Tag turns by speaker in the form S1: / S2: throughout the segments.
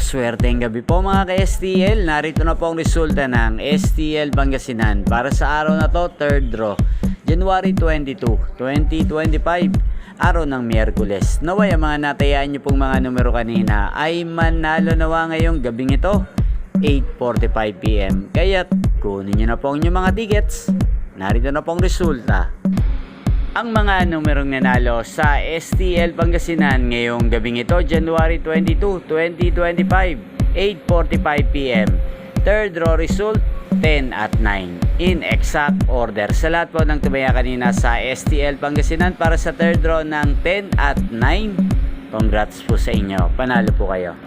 S1: Maswerteng gabi po mga ka-STL. Narito na po ang resulta ng STL Pangasinan para sa araw na to, 3rd draw, January 22, 2025, araw ng Miyerkules. Naway ang mga natayaan nyo pong mga numero kanina ay manalo nawa ngayong gabing ito, 8:45 PM. Kaya't kunin nyo na po ang inyong mga tickets. Narito na po ang resulta. Ang mga numerong nanalo sa STL Pangasinan ngayong gabing ito, January 22, 2025, 8:45 PM. Third draw result, 10 at 9. In exact order. Sa lahat po ng tumaya kanina sa STL Pangasinan para sa third draw ng 10 at 9, congrats po sa inyo. Panalo po kayo.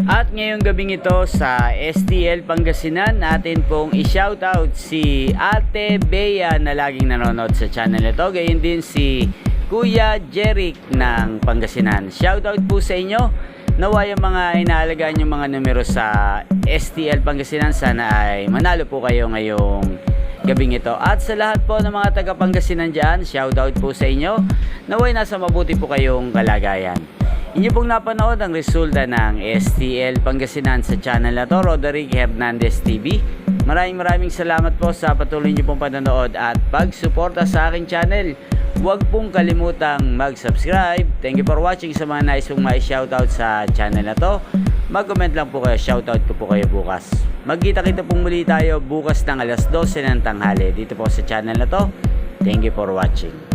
S1: At ngayong gabing ito sa STL Pangasinan, natin pong i-shoutout si Ate Bea na laging nanonood sa channel ito. Gayon din si Kuya Jeric ng Pangasinan. Shoutout po sa inyo. Naway ang mga inaalagaan yung mga numero sa STL Pangasinan, sana ay manalo po kayo ngayong gabing ito. At sa lahat po ng mga taga Pangasinan dyan, shoutout po sa inyo. Naway nasa mabuti po kayong kalagayan. Inyo pong napanood ang resulta ng STL Pangasinan sa channel na to, Roderick Hernandez TV. Maraming salamat po sa patuloy nyo pong panonood at pagsuporta sa aking channel. Huwag pong kalimutang mag-subscribe. Thank you for watching. Sa mga nais pong ma-shoutout sa channel na to, mag-comment lang po kayo, shoutout ko po kayo bukas. Magkita-kita pong muli tayo bukas ng alas 12 ng tanghali dito po sa channel na to. Thank you for watching.